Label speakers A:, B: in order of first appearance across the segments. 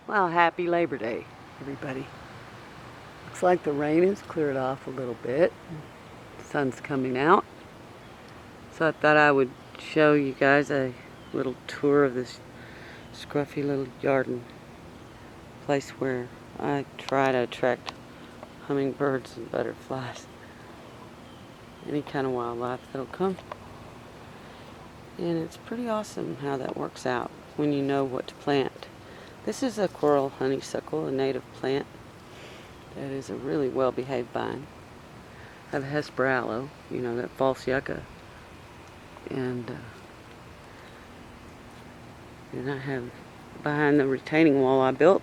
A: Well, happy Labor Day, everybody. Looks like the rain has cleared off a little bit. The sun's coming out. So I thought I would show you guys a little tour of this scruffy little garden place where I try to attract hummingbirds and butterflies. Any kind of wildlife that'll come. And it's pretty awesome how that works out when you know what to plant. This is a coral honeysuckle, a native plant that is a really well-behaved vine. I have hesperaloe, that false yucca. And I have behind the retaining wall I built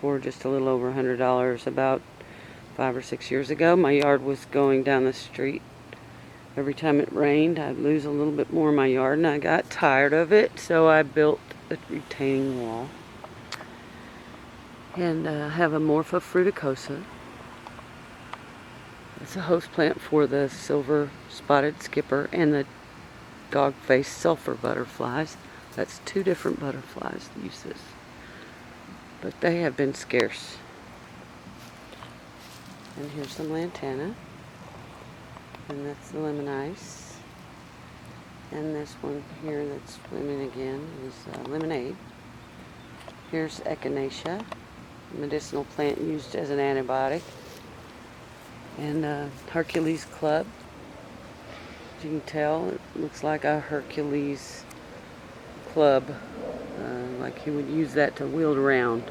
A: for just a little over $100 about 5 or 6 years ago. My yard was going down the street. Every time it rained, I'd lose a little bit more of my yard, and I got tired of it, so I built a retaining wall. And I have a Morpha fruticosa. It's a host plant for the silver spotted skipper and the dog-faced sulfur butterflies. That's 2 different butterflies that use this, but they have been scarce. And here's some lantana, and that's the lemon ice. And this one here that's swimming again is lemonade. Here's echinacea, medicinal plant used as an antibiotic. And Hercules club. As you can tell, it looks like a Hercules club, like he would use that to wield around.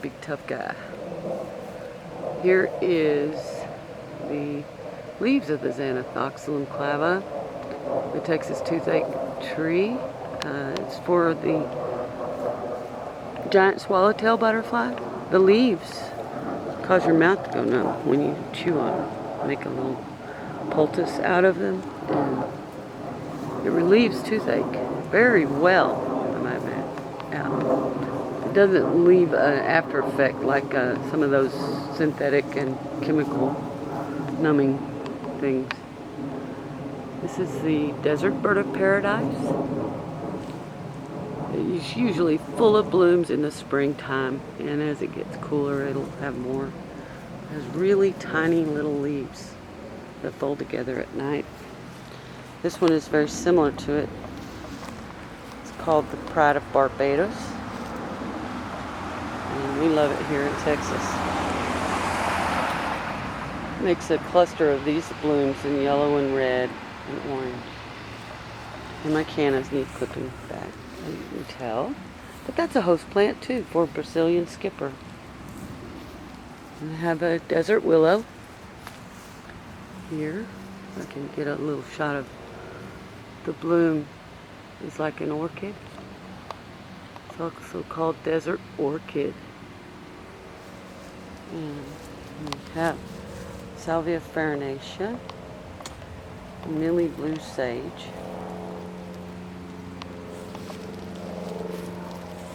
A: Big tough guy. Here is the leaves of the Xanathoxylum clava, the Texas toothache tree. It's for the giant swallowtail butterfly. The leaves cause your mouth to go numb when you chew on them. Make a little poultice out of them, and it relieves toothache very well, I might add. It doesn't leave an after effect like some of those synthetic and chemical numbing things. This is the desert bird of paradise. It's usually full of blooms in the springtime, and as it gets cooler, it'll have more. It has really tiny little leaves that fold together at night. This one is very similar to it. It's called the Pride of Barbados, and we love it here in Texas. It makes a cluster of these blooms in yellow and red and orange. And my cannas need clipping back, as you can tell. But that's a host plant too for Brazilian skipper. And I have a desert willow here. I can get a little shot of the bloom. It's like an orchid. It's also called desert orchid. And we have Salvia farinaceae, Millie blue sage,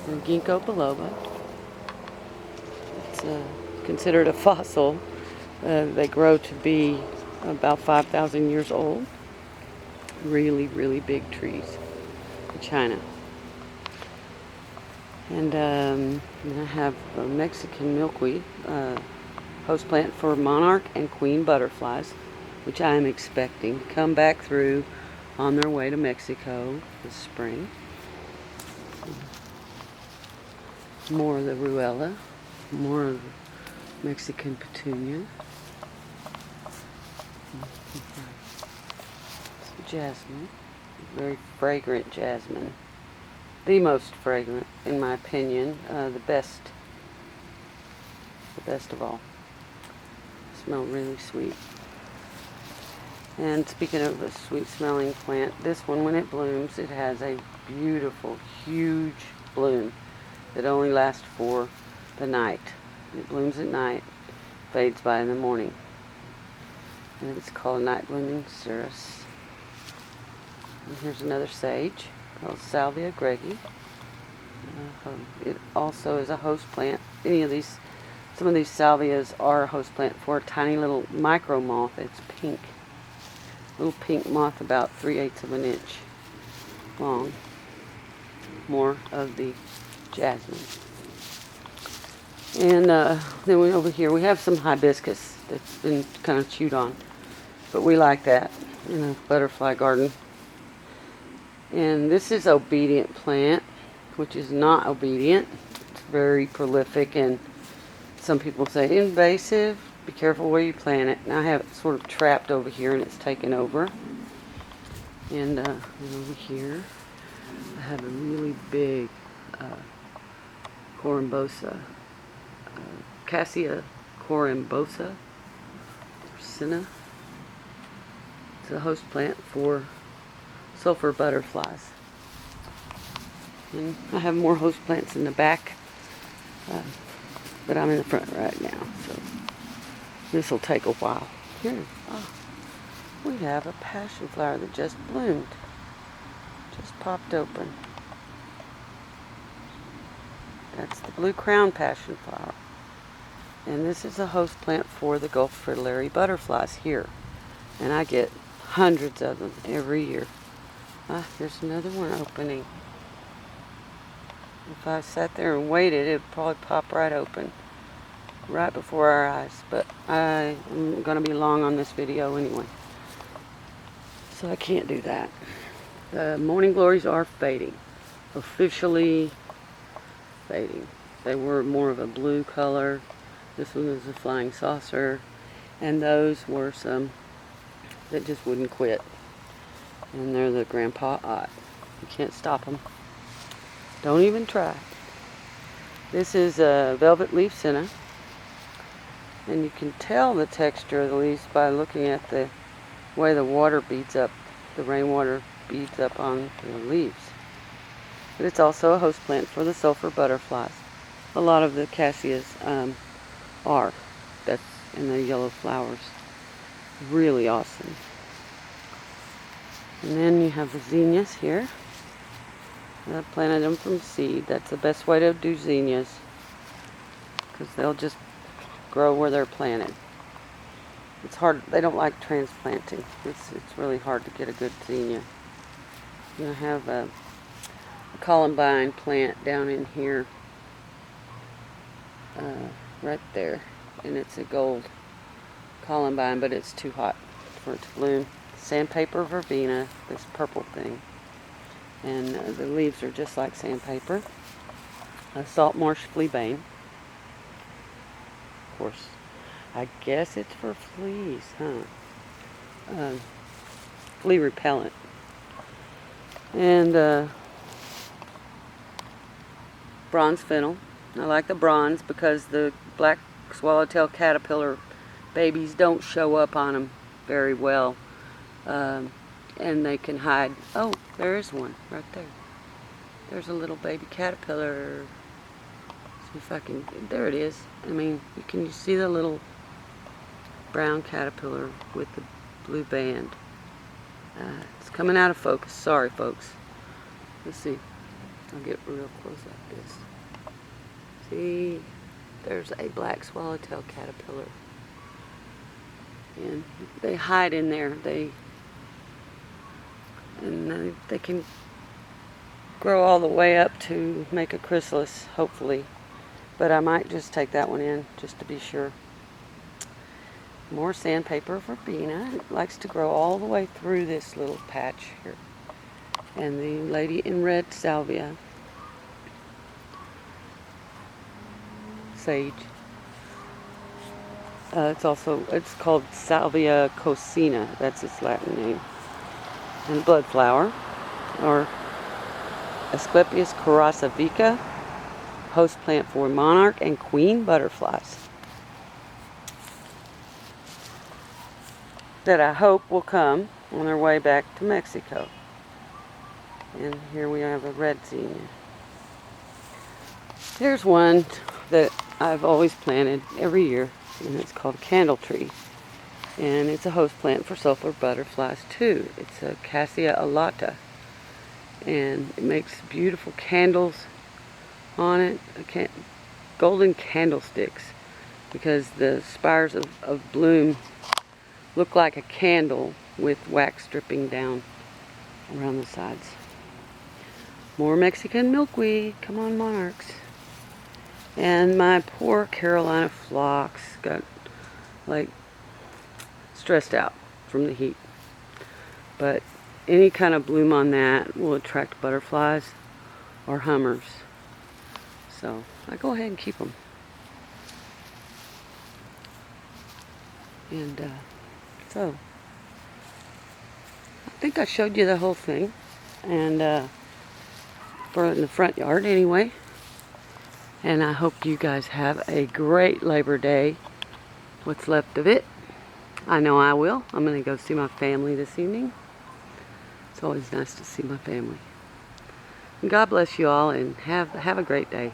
A: and ginkgo biloba. It's considered a fossil. They grow to be about 5,000 years old. Really, really big trees in China. And I have a Mexican milkweed, host plant for monarch and queen butterflies, which I am expecting to come back through on their way to Mexico this spring. More of the ruella, more of the Mexican petunia. Some jasmine, very fragrant jasmine. The most fragrant, in my opinion, the best of all. Smell really sweet. And speaking of a sweet smelling plant, this one, when it blooms, it has a beautiful, huge bloom that only lasts for the night. It blooms at night, fades by in the morning. And it's called a night blooming cereus. And here's another sage called Salvia gregi. It also is a host plant. Some of these salvias are a host plant for a tiny little micro moth. It's pink. Little pink moth about 3/8 of an inch long. More of the jasmine. And then over here we have some hibiscus that's been kind of chewed on, but we like that in a butterfly garden. And this is obedient plant, which is not obedient. It's very prolific, and some people say invasive. Be careful where you plant it. And I have it sort of trapped over here, and it's taken over. And over here I have a really big corymbosa, Cassia corymbosa, Senna. It's a host plant for sulfur butterflies. And I have more host plants in the back, but I'm in the front right now, so this will take a while. Here, we have a passion flower that just bloomed, just popped open. That's the blue crown passion flower. And this is a host plant for the Gulf fritillary butterflies here. And I get hundreds of them every year. Here's another one opening. If I sat there and waited, it would probably pop right open, right before our eyes. But I'm going to be long on this video anyway, so I can't do that. The morning glories are fading, officially fading. They were more of a blue color. This one is a flying saucer, and those were some that just wouldn't quit. And they're the grandpa odd. You can't stop them. Don't even try. This is a velvet leaf senna, and you can tell the texture of the leaves by looking at the way the water beads up, the rainwater beads up on the leaves. But it's also a host plant for the sulfur butterflies. A lot of the cassias are. That's in the yellow flowers. Really awesome. And then you have the zinnias here. I planted them from seed. That's the best way to do zinnias, because they'll just grow where they're planted. It's hard. They don't like transplanting. It's really hard to get a good zinnia. I'm going to have a columbine plant down in here, right there, and it's a gold columbine, but it's too hot for it to bloom. Sandpaper verbena, this purple thing, and the leaves are just like sandpaper. A salt marsh fleabane, of course. I guess it's for fleas, huh? Flea repellent. And bronze fennel. I like the bronze because the black swallowtail caterpillar babies don't show up on them very well. And they can hide. Oh, there is one right there. There's a little baby caterpillar. See if I can. There it is. I mean, you see the little brown caterpillar with the blue band. It's coming out of focus. Sorry, folks. Let's see. I'll get real close like this. See, there's a black swallowtail caterpillar, and they hide in there. They can grow all the way up to make a chrysalis, hopefully. But I might just take that one in just to be sure. More sandpaper verbena. It likes to grow all the way through this little patch here. And the lady in red salvia. Sage. It's called Salvia cocina. That's its Latin name. And blood flower, or Asclepias coracevica, host plant for monarch and queen butterflies, that I hope will come on their way back to Mexico. And here we have a red zinnia. There's one that I've always planted every year, and it's called a candle tree. And it's a host plant for sulfur butterflies too. It's a Cassia alata, and it makes beautiful candles on it, golden candlesticks, because the spires of bloom look like a candle with wax dripping down around the sides. More Mexican milkweed. Come on, monarchs. And my poor Carolina phlox got like stressed out from the heat. But any kind of bloom on that will attract butterflies or hummers. So I go ahead and keep them. And so I think I showed you the whole thing. And for in the front yard anyway. And I hope you guys have a great Labor Day, what's left of it. I know I will. I'm going to go see my family this evening. It's always nice to see my family. And God bless you all, and have a great day.